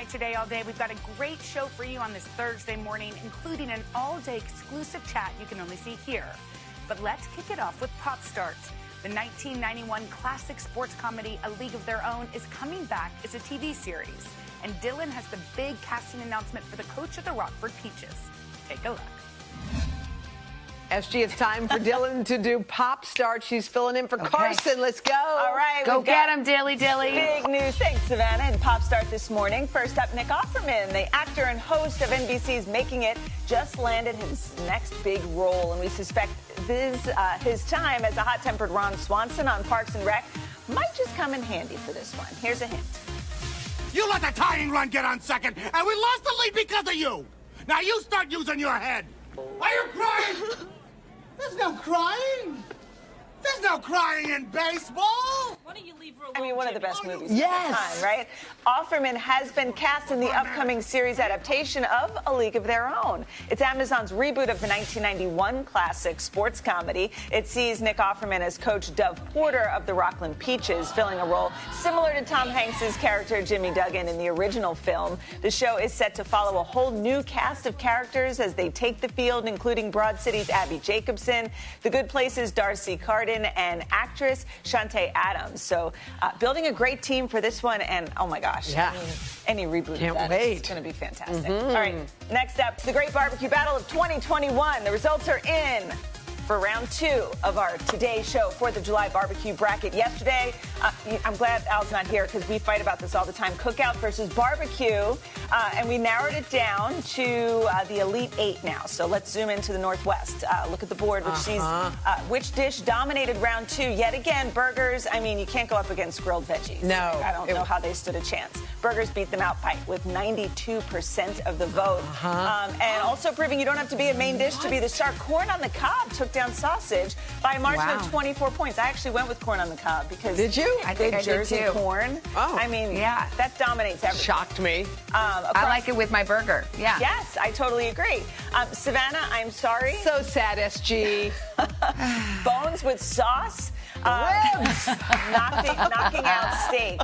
tonight, today, all day. We've got a great show for you on this Thursday morning, including an all-day exclusive chat you can only see here. But let's kick it off with Pop Start. The 1991 classic sports comedy A League of Their Own is coming back as a TV series. And Dylan has the big casting announcement for the coach of the Rockford Peaches. Take a look. SG, it's time for Dylan to do Pop Start. She's filling in for Carson. Let's go. All right. Go get him, Dilly. Big news. Thanks, Savannah. And Pop Start this morning. First up, Nick Offerman, the actor and host of NBC's Making It, just landed his next big role. And we suspect his time as a hot-tempered Ron Swanson on Parks and Rec might just come in handy for this one. Here's a hint. You let the tying run get on second, and we lost the lead because of you. Now you start using your head. Are you crying? There's no crying. There's no crying in baseball. Why don't you leave her alone? I mean, one of the best movies yes. of all time, right? Offerman has been cast in the upcoming series adaptation of A League of Their Own. It's Amazon's reboot of the 1991 classic sports comedy. It sees Nick Offerman as Coach Dove Porter of the Rockland Peaches, filling a role similar to Tom Hanks's character Jimmy Duggan in the original film. The show is set to follow a whole new cast of characters as they take the field, including Broad City's Abby Jacobson, The Good Place's Darcy Carden, and actress Shantae Adams. So building a great team for this one, and oh my gosh, yeah. Any reboot Can't of that wait. is going to be fantastic. All right, next up, the Great Barbecue Battle of 2021. The results are in for round 2 of our Today Show 4th of July barbecue bracket. Yesterday, I'm glad Al's not here because we fight about this all the time. Cookout versus barbecue, and we narrowed it down to the Elite 8 now. So let's zoom into the Northwest. Look at the board, which sees which dish dominated round 2. Yet again, burgers. I mean, you can't go up against grilled veggies. No. I don't know how they stood a chance. Burgers beat them out by with 92% of the vote. And also proving you don't have to be a main dish to be the star. Corn on the cob took down sausage by a margin of 24 points. I actually went with corn on the cob because did you? I think I Jersey did too. Corn. Oh, I mean, yeah, that dominates everything. Shocked me. I like it with my burger. Yeah. Yes, I totally agree. Savannah, I'm sorry. So sad, SG. Bones with sauce. Ribs. knocking out steak.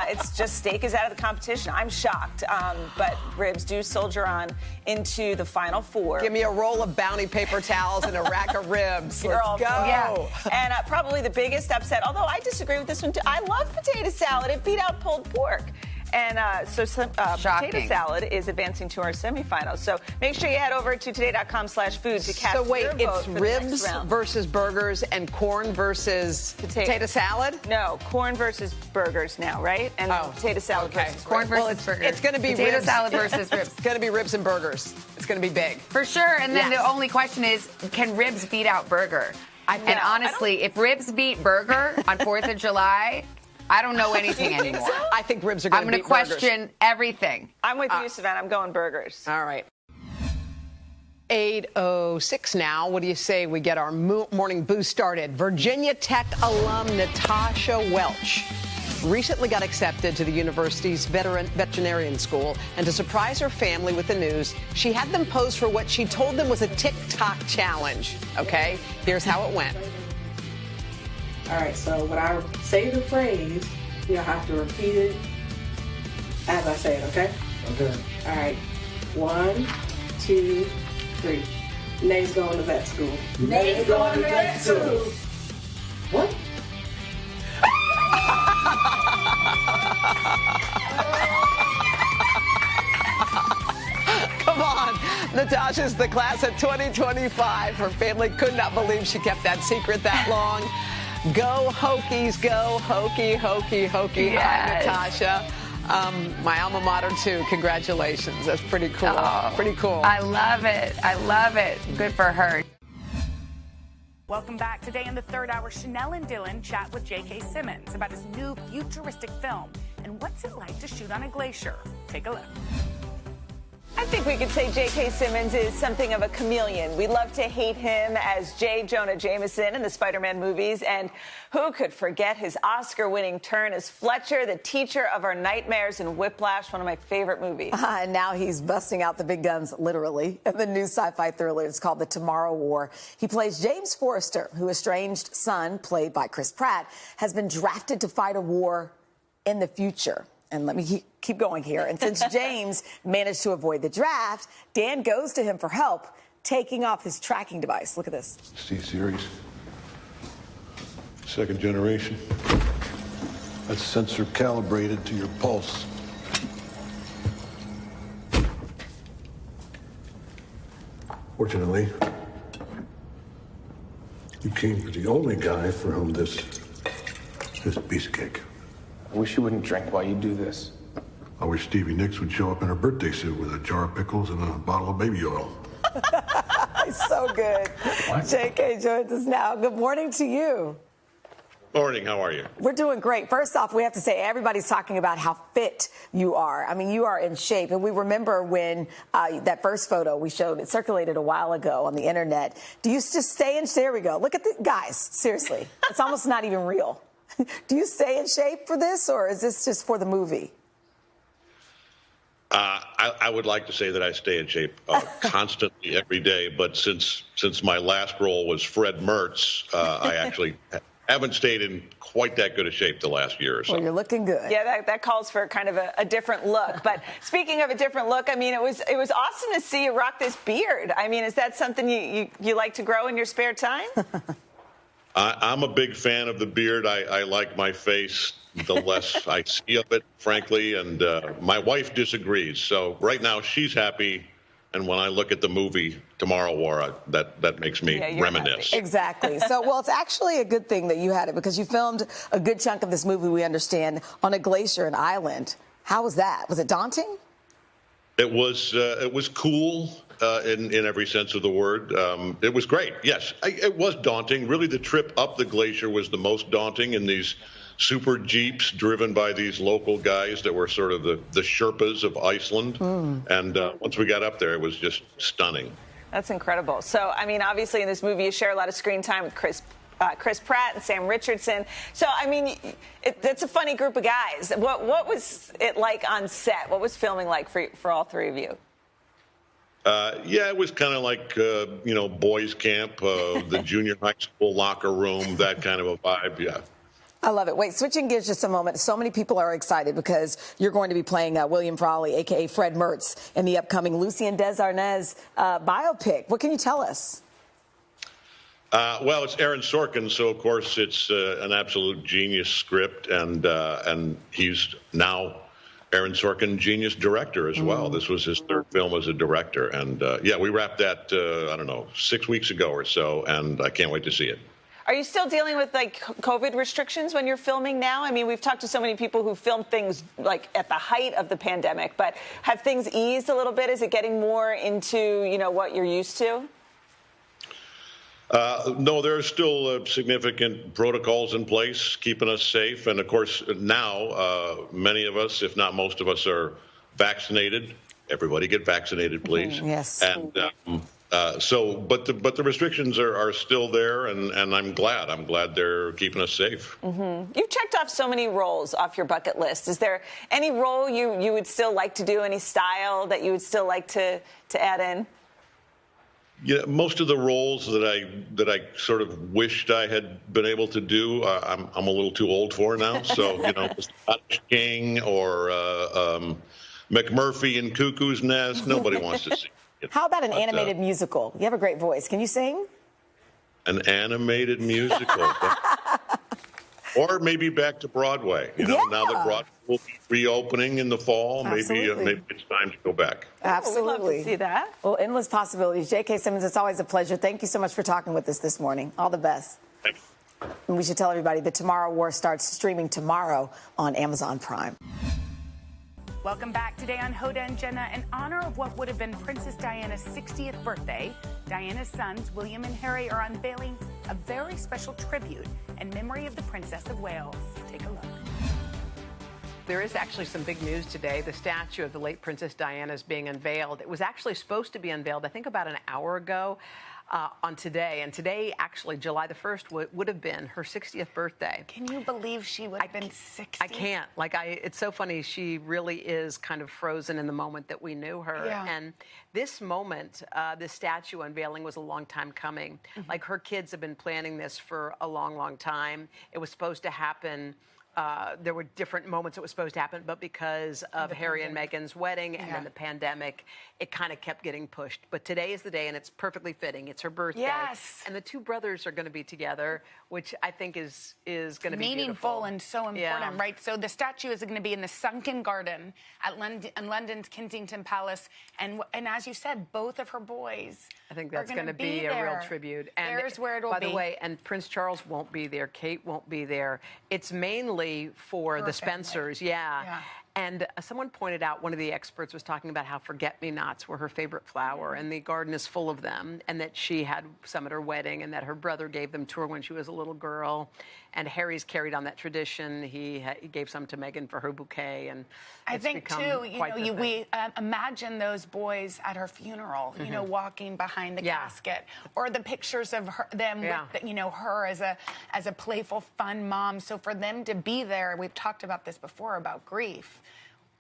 It's just steak is out of the competition. I'm shocked, but ribs do soldier on into the final 4. Give me a roll of Bounty paper towels and a rack of ribs. Let's go. Yeah. And probably the biggest upset, although I disagree with this one too. I love potato salad. It beat out pulled pork. And so potato salad is advancing to our semifinals. So make sure you head over to today.com/food to cast So wait, your vote it's for the ribs next round. versus burgers and corn versus potato salad? No, corn versus burgers now, right? And potato salad versus corn versus burgers. It's going to be potato ribs. salad versus ribs. It's going to be ribs and burgers. It's going to be big. For sure. And then the only question is, can ribs beat out burger? And honestly, if ribs beat burger on 4th of July, I don't know anything anymore. So? I think ribs are going to beat burgers. I'm going to question everything. I'm with you, Savannah. I'm going burgers. All right. 8:06 now. What do you say we get our morning boost started? Virginia Tech alum Natasha Welch recently got accepted to the university's veterinarian school, and to surprise her family with the news, she had them pose for what she told them was a TikTok challenge. Okay, here's how it went. All right, so when I say the phrase, you'll have to repeat it as I say it, okay? Okay. All right, 1, 2, 3. Nay's going to vet school. Nay's going to vet school. What? Come on. Natasha's the class of 2025. Her family could not believe she kept that secret that long. Go Hokies, go Hokie, Hokie, Hokie. Yes. Hi, Natasha. My alma mater, too. Congratulations. That's pretty cool. Pretty cool. I love it. I love it. Good for her. Welcome back. Today in the 3rd hour, Chanel and Dylan chat with JK Simmons about his new futuristic film and what's it like to shoot on a glacier. Take a look. I think we could say J.K. Simmons is something of a chameleon. We love to hate him as J. Jonah Jameson in the Spider-Man movies. And who could forget his Oscar-winning turn as Fletcher, the teacher of our nightmares in Whiplash, one of my favorite movies. And now he's busting out the big guns, literally. And the new sci-fi thriller is called The Tomorrow War. He plays James Forrester, whose estranged son, played by Chris Pratt, has been drafted to fight a war in the future. And let me keep going here. And since James managed to avoid the draft, Dan goes to him for help, taking off his tracking device. Look at this. C-Series. Second generation. That's sensor calibrated to your pulse. Fortunately, you came to the only guy for whom this is a piece of cake. I wish you wouldn't drink while you do this. I wish Stevie Nicks would show up in her birthday suit with a jar of pickles and a bottle of baby oil. It's so good. JK joins us now. Good morning to you. Morning, how are you? We're doing great. First off, we have to say everybody's talking about how fit you are. I mean, you are in shape. And we remember when that first photo we showed, it circulated a while ago on the internet. Do you just stay in shape? There we go. Look at the guys. Seriously. It's almost not even real. Do you stay in shape for this, or is this just for the movie? I would like to say that I stay in shape constantly every day, but since my last role was Fred Mertz, I actually haven't stayed in quite that good a shape the last year or so. Well, you're looking good. Yeah, that calls for kind of a different look. But speaking of a different look, I mean, it was awesome to see you rock this beard. I mean, is that something you like to grow in your spare time? I'm a big fan of the beard. I like my face the less I see of it, frankly, and my wife disagrees. So right now she's happy, and when I look at the movie Tomorrow War, that makes me reminisce. Happy. Exactly. So, well, it's actually a good thing that you had it, because you filmed a good chunk of this movie, we understand, on a glacier, an island. How was that? Was it daunting? It was cool in every sense of the word. It was great. Yes, it was daunting. Really, the trip up the glacier was the most daunting in these super jeeps driven by these local guys that were sort of the Sherpas of Iceland. And once we got up there, it was just stunning. That's incredible. So, I mean, obviously in this movie, you share a lot of screen time with Chris Pratt and Sam Richardson. So, I mean, it's a funny group of guys. What was it like on set? What was filming like for all three of you? Yeah, it was kind of like, boys camp, the junior high school locker room, that kind of a vibe, yeah. I love it. Wait, switching gears just a moment. So many people are excited because you're going to be playing William Frawley, a.k.a. Fred Mertz, in the upcoming Lucy and Des Arnaz biopic. What can you tell us? Well, it's Aaron Sorkin, so of course it's an absolute genius script, and he's now Aaron Sorkin, genius director as well. This was his third film as a director, and yeah, we wrapped that 6 weeks ago or so, and I can't wait to see it. Are you still dealing with like COVID restrictions when you're filming now? I mean, we've talked to so many people who filmed things like at the height of the pandemic, but have things eased a little bit? Is it getting more into, what you're used to? No, there are still significant protocols in place keeping us safe. And of course, now many of us, if not most of us, are vaccinated. Everybody get vaccinated, please. Yes. And but the restrictions are still there, and I'm glad they're keeping us safe. You've checked off so many roles off your bucket list. Is there any role you would still like to do, any style that you would still like to add in? Yeah, most of the roles that I sort of wished I had been able to do, I'm a little too old for now. So Scottish King or McMurphy in Cuckoo's Nest, nobody wants to see. How about an animated musical? You have a great voice. Can you sing? An animated musical. Or maybe back to Broadway. Now that Broadway will be reopening in the fall, maybe it's time to go back. Absolutely. We'd love to see that. Well, endless possibilities. JK Simmons, it's always a pleasure. Thank you so much for talking with us this morning. All the best. Thank you. And we should tell everybody the Tomorrow War starts streaming tomorrow on Amazon Prime. Welcome back today on Hoda and Jenna. In honor of what would have been Princess Diana's 60th birthday, Diana's sons, William and Harry, are unveiling a very special tribute in memory of the Princess of Wales. Take a look. There is actually some big news today. The statue of the late Princess Diana is being unveiled. It was actually supposed to be unveiled, I think, about an hour ago on today. And today, actually, July the 1st, would have been her 60th birthday. Can you believe she would have been 60? I can't. It's so funny. She really is kind of frozen in the moment that we knew her. Yeah. And this moment, this statue unveiling was a long time coming. Like, her kids have been planning this for a long, long time. It was supposed to happen there were different moments it was supposed to happen, but because of Harry and Meghan's wedding and then the pandemic, it kind of kept getting pushed. But today is the day, and it's perfectly fitting. It's her birthday. Yes. And the two brothers are going to be together, which I think is going to be meaningful beautiful. and so important, right? So the statue is going to be in the Sunken Garden at London's Kensington Palace. And as you said, both of her boys I think that's going to be a real tribute. And there's where it'll be. By the way, and Prince Charles won't be there. Kate won't be there. It's mainly for her the Spencers. family. Yeah. And someone pointed out, one of the experts was talking about how forget-me-nots were her favorite flower, and the garden is full of them, and that she had some at her wedding, and that her brother gave them to her when she was a little girl. And Harry's carried on that tradition. He gave some to Meghan for her bouquet, and I think too, we imagine those boys at her funeral, walking behind the casket, or the pictures of them with, her as a playful, fun mom. So for them to be there, we've talked about this before about grief.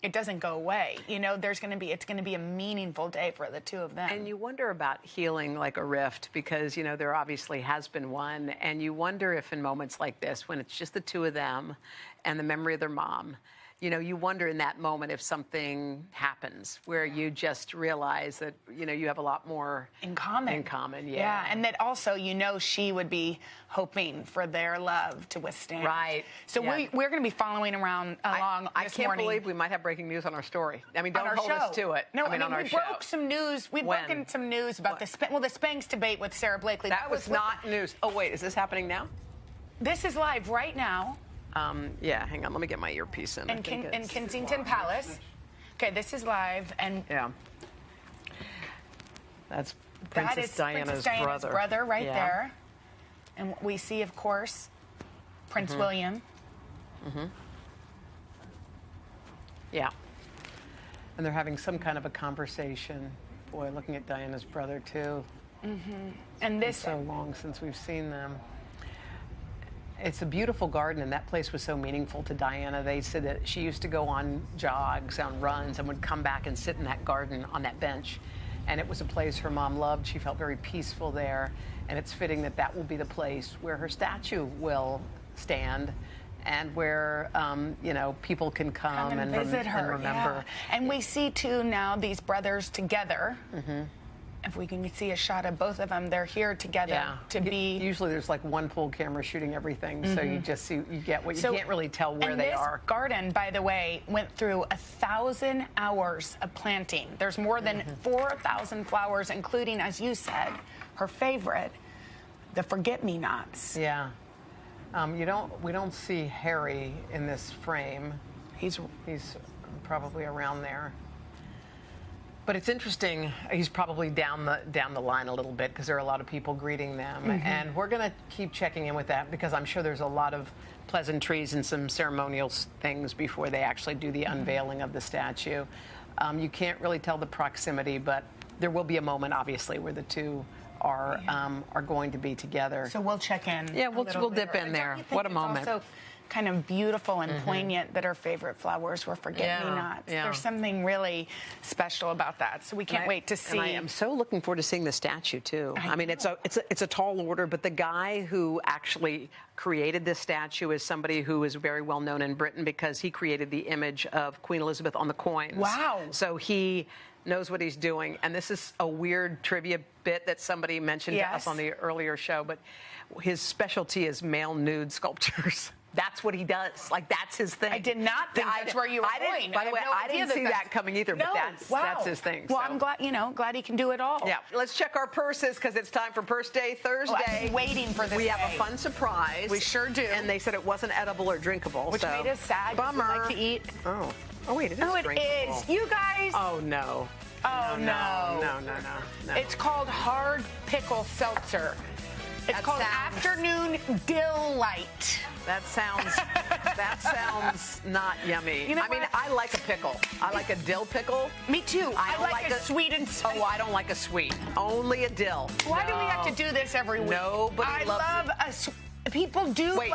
It doesn't go away. It's going to be a meaningful day for the two of them. And you wonder about healing like a rift, because, there obviously has been one. And you wonder if in moments like this, when it's just the two of them and the memory of their mom, you wonder in that moment if something happens where you just realize that, you have a lot more in common. Yeah. And that also, she would be hoping for their love to withstand. Right. So we're going to be following along I this can't morning. believe we might have breaking news on our story. I mean, don't hold us to it. No, on our we show. broke some news. We've broken some news about the Spanx debate with Sarah Blakely. That was not news. Oh, wait, is this happening now? This is live right now. Yeah, hang on. Let me get my earpiece in. In Kensington Palace. Okay, this is live, and that's that is Diana's brother right there. And we see, of course, Prince William. Yeah. And they're having some kind of a conversation. Boy, looking at Diana's brother too. And this it's so long since we've seen them. It's a beautiful garden, and that place was so meaningful to Diana. They said that she used to go on jogs, on runs, and would come back and sit in that garden on that bench. And it was a place her mom loved. She felt very peaceful there. And it's fitting that that will be the place where her statue will stand, and where, people can come and visit her. And remember. Yeah. And we see, too, now these brothers together. If we can see a shot of both of them, they're here together to be. Usually there's like one full camera shooting everything, so you just see, you get what you can't really tell where they are. This garden, by the way, went through 1,000 hours of planting. There's more than 4,000 flowers, including, as you said, her favorite, the forget-me-nots. Yeah. We don't see Harry in this frame. He's probably around there. But it's interesting. He's probably down the line a little bit, because there are a lot of people greeting them, and we're going to keep checking in with that, because I'm sure there's a lot of pleasantries and some ceremonial things before they actually do the unveiling of the statue. You can't really tell the proximity, but there will be a moment, obviously, where the two are going to be together. So we'll check in. Yeah, we'll dip in there. What a moment. Also kind of beautiful and poignant that her favorite flowers were forget-me-nots. Yeah. There's something really special about that. So we can't wait to see. And I am so looking forward to seeing the statue too. I mean, it's a tall order, but the guy who actually created this statue is somebody who is very well known in Britain, because he created the image of Queen Elizabeth on the coins. Wow. So he knows what he's doing. And this is a weird trivia bit that somebody mentioned to us on the earlier show, but his specialty is male nude sculptures. That's what he does. Like, that's his thing. I did not think that's where you were going. By the way, I didn't see that coming either, but that's his thing. Well, I'm glad he can do it all. Yeah. Let's check our purses, because it's time for Purse Day Thursday. Oh, I've been waiting for this We have a fun surprise. We sure do. And they said it wasn't edible or drinkable. Which made us sad. Bummer. Like to eat. Oh, wait, it is drinkable. It is. You guys. Oh, no. Oh, no. No. It's called hard pickle seltzer. It's called Afternoon Delight. That sounds not yummy. You know I mean, I like a pickle. I like a dill pickle. Me too. I like a sweet and spicy. Oh, I don't like a sweet. Only a dill. Why do we have to do this every week? Nobody loves I love people do Wait,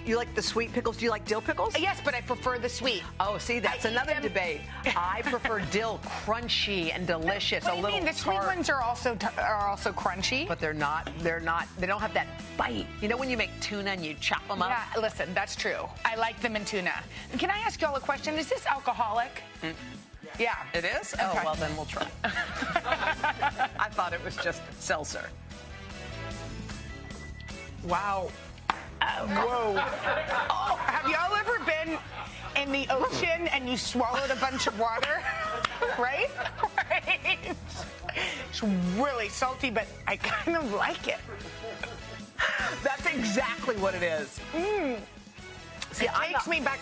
you like the sweet pickles? Do you like dill pickles? Yes, but I prefer the sweet. Oh, see, that's another debate. I prefer dill, crunchy and delicious. What do you mean? The sweet ones are also crunchy. But they're not. They don't have that bite. You know when you make tuna and you chop them up? Yeah, listen, that's true. I like them in tuna. Can I ask y'all a question? Is this alcoholic? Yeah. It is? Okay. Oh, well, then we'll try. I thought it was just seltzer. Wow. Whoa. Oh, have y'all ever been in the ocean and you swallowed a bunch of water? Right? Right. It's really salty, but I kind of like it. That's exactly what it is. See, it takes me back.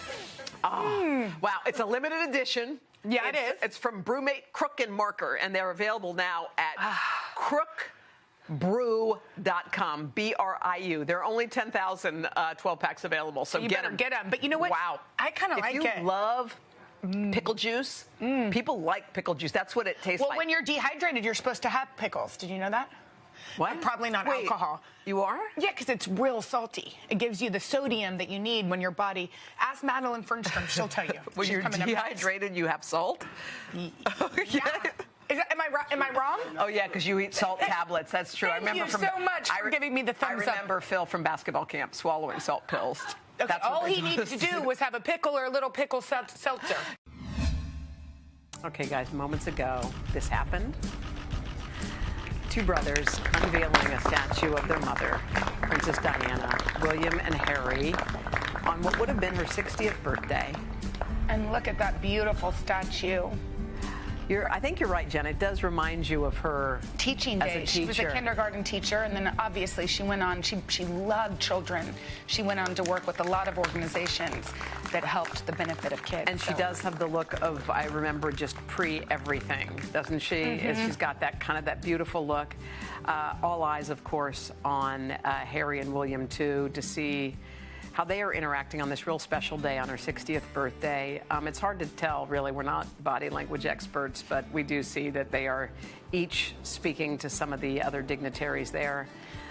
Oh. Wow, it's a limited edition. Yeah, it is. It's from Brewmate Crook and Marker, and they're available now at crookbrew.com, BRIU. There are only 10,000 12-packs available, so you get better them. get them. But you know what? Wow. I kind of like it. If you love pickle juice, people like pickle juice. That's what it tastes like. Well, when you're dehydrated, you're supposed to have pickles. Did you know that? What? Probably not alcohol. You are? Yeah, because it's real salty. It gives you the sodium that you need when your body. Ask Madeline Fernstrom; she'll tell you. When you're dehydrated, you have salt. Yeah. Am I wrong? Oh yeah, because you eat salt tablets. That's true. Thank you so much for giving me the thumbs up. I remember Phil from basketball camp swallowing salt pills. Okay, That's what all he needed to do was have a pickle or a little pickle seltzer. Okay, guys, moments ago, this happened. Two brothers unveiling a statue of their mother, Princess Diana, William and Harry, on what would have been her 60th birthday. And look at that beautiful statue. I think you're right, Jen. It does remind you of her teaching days. She was a kindergarten teacher, and then obviously she went on. She loved children. She went on to work with a lot of organizations that helped the benefit of kids. And she does have the look of, I remember, just pre-everything, doesn't she? She's got that beautiful look. All eyes, of course, on Harry and William too, to see how they are interacting on this real special day on her 60th birthday. It's hard to tell, really. We're not body language experts, but we do see that they are each speaking to some of the other dignitaries there.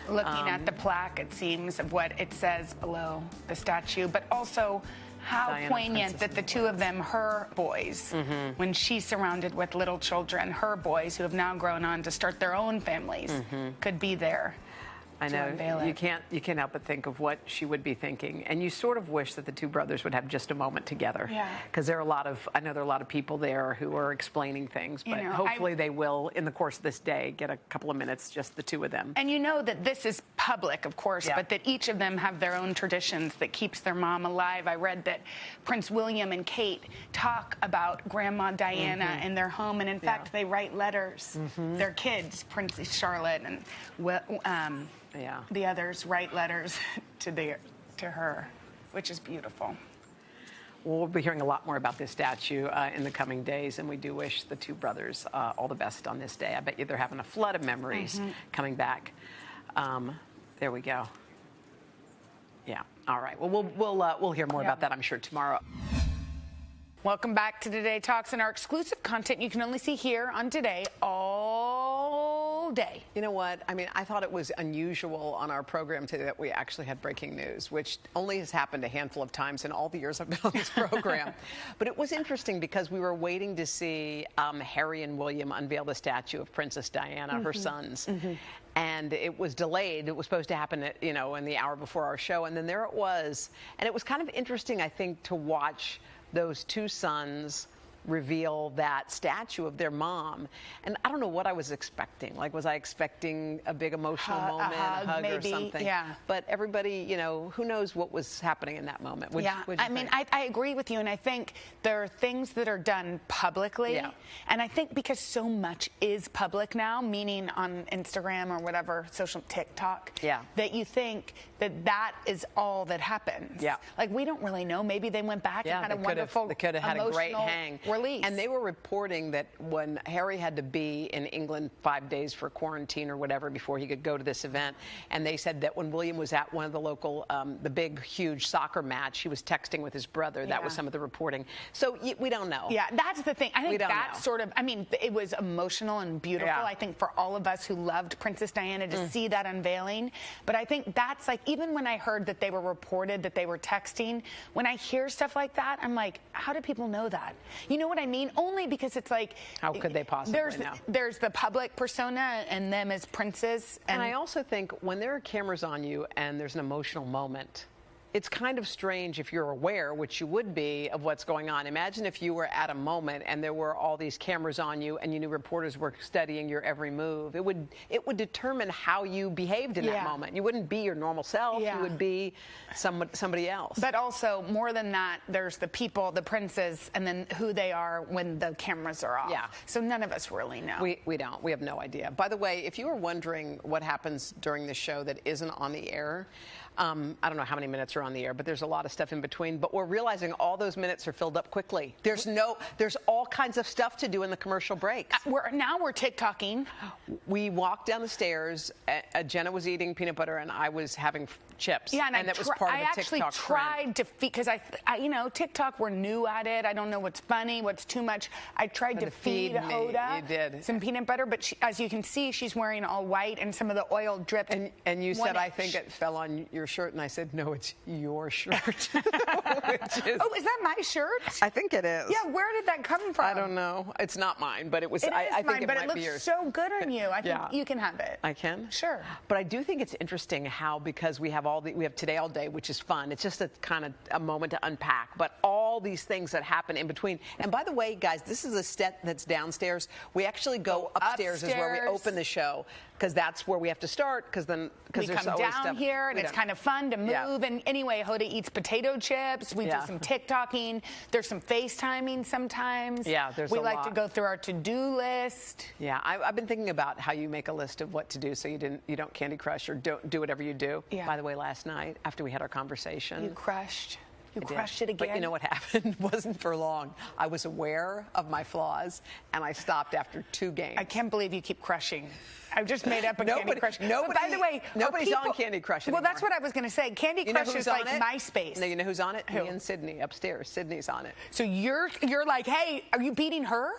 Looking at the plaque, it seems, of what it says below the statue, but also how Diana, poignant Princess that the two of them, her boys, when she's surrounded with little children, her boys who have now grown on to start their own families, could be there. I know. You can't help but think of what she would be thinking. And you sort of wish that the two brothers would have just a moment together. Yeah. Because I know there are a lot of people there who are explaining things, but hopefully they will, in the course of this day, get a couple of minutes, just the two of them. And you know that this is public, of course, but that each of them have their own traditions that keeps their mom alive. I read that Prince William and Kate talk about Grandma Diana in their home, and in fact, they write letters. Their kids, Princess Charlotte and the others, write letters to her, which is beautiful. We'll be hearing a lot more about this statue in the coming days, and we do wish the two brothers all the best on this day. I bet you they're having a flood of memories coming back. There we go. Yeah. All right. Well, we'll hear more about that, I'm sure, tomorrow. Welcome back to Today Talks and our exclusive content you can only see here on Today all day. You know what? I mean, I thought it was unusual on our program today that we actually had breaking news, which only has happened a handful of times in all the years I've been on this program. But it was interesting because we were waiting to see Harry and William unveil the statue of Princess Diana, her sons. And it was delayed. It was supposed to happen, in the hour before our show. And then there it was. And it was kind of interesting, I think, to watch those two sons reveal that statue of their mom. And I don't know what I was expecting. Like, was I expecting a big emotional moment, a hug maybe, or something? Yeah. But everybody, who knows what was happening in that moment? I agree with you. And I think there are things that are done publicly. Yeah. And I think because so much is public now, meaning on Instagram or whatever, social TikTok, that you think that is all that happens. Yeah. Like, we don't really know. Maybe they went back and had a wonderful, they could have had a great hang. release. And they were reporting that when Harry had to be in England 5 days for quarantine or whatever before he could go to this event, and they said that when William was at one of the local, the big, huge soccer match, he was texting with his brother. That was some of the reporting. So we don't know. Yeah, that's the thing. I think that sort of, I mean, it was emotional and beautiful, I think, for all of us who loved Princess Diana to see that unveiling. But I think that's like, even when I heard that they were reported that they were texting, when I hear stuff like that, I'm like, how do people know that? You know what I mean? Only because it's like, how could they possibly know? There's the public persona and them as princes. And I also think when there are cameras on you and there's an emotional moment, it's kind of strange if you're aware, which you would be, of what's going on. Imagine if you were at a moment and there were all these cameras on you and you knew reporters were studying your every move. It would determine how you behaved in that moment. You wouldn't be your normal self. You would be somebody else. But also, more than that, there's the people, the princes, and then who they are when the cameras are off. So none of us really know. We don't. We have no idea. By the way, if you were wondering what happens during the show that isn't on the air, I don't know how many minutes are on the air, but there's a lot of stuff in between. But we're realizing all those minutes are filled up quickly. There's all kinds of stuff to do in the commercial breaks. Now we're TikToking. We walked down the stairs. Jenna was eating peanut butter, and I was having chips. Yeah, and that was part of the TikTok I actually tried to feed, because I, you know, TikTok, we're new at it. I don't know what's funny, what's too much. I tried to feed Hoda some peanut butter, but she, as you can see, she's wearing all white, and some of the oil dripped. And you said, I think it fell on your shirt, and I said, no, it's your shirt. Is that my shirt? I think it is. Yeah, where did that come from? I don't know. It's not mine, but it was. I think it might be yours. So good on you. I think you can have it. I can? Sure. But I do think it's interesting how, because we have Today All Day, which is fun. It's just a kind of a moment to unpack, but all these things that happen in between. And by the way, guys, this is a step that's downstairs. We actually go upstairs is where we open the show, because that's where we have to start, because we there's come always down stuff. here, and it's kind of fun to move. And anyway, Hoda eats potato chips. We do some TikToking. There's some FaceTiming sometimes. Yeah, there's we like to go through our to-do list. Yeah, I've been thinking about how you make a list of what to do so you don't Candy Crush or don't do whatever you do. Yeah. By the way, last night after we had our conversation, you crushed. You crushed it again. But you know what happened? Wasn't for long. I was aware of my flaws, and I stopped after 2 games. I can't believe you keep crushing. I've just made up a Candy Crush. Nobody, by the way, nobody's on Candy Crush anymore. Well, that's what I was going to say. Candy Crush is like MySpace. No, you know who's on it? Who? Me and Sydney upstairs. Sydney's on it. So you're like, hey, are you beating her?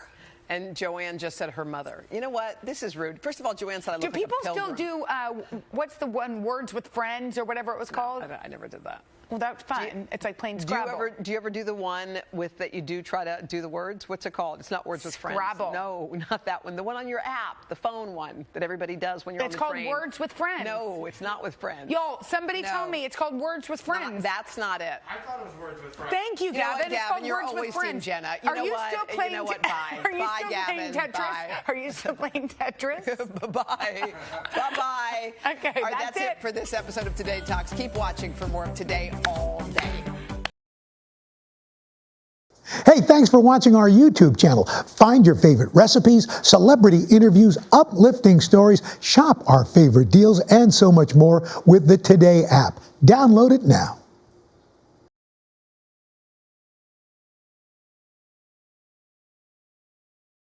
And Joanne just said her mother. You know what? This is rude. First of all, Joanne said I look like a pilgrim. Do people still do, what's the one, Words with Friends or whatever it was called? I never did that. Well, that's fun. It's like playing Scrabble. Do you ever do the one with that you do try to do the words? What's it called? It's not Words with Friends. Scrabble. No, not that one. The one on your app, the phone one that everybody does when you're on the train. It's called Words with Friends. No, it's not with friends. Y'all, somebody tell me it's called Words with Friends. That's not it. I thought it was Words with Friends. Thank you, Gavin. It's called you're Words always with Friends. Team Jenna. Are you still playing? You know what? Bye. Are you Bye, still Gavin. playing Tetris? Bye. Are you still playing Tetris? Bye. Bye-bye. Okay, all right, that's it for this episode of Today Talks. Keep watching for more of Today All Day. Hey, thanks for watching our YouTube channel. Find your favorite recipes, celebrity interviews, uplifting stories, shop our favorite deals, and so much more with the Today app. Download it now.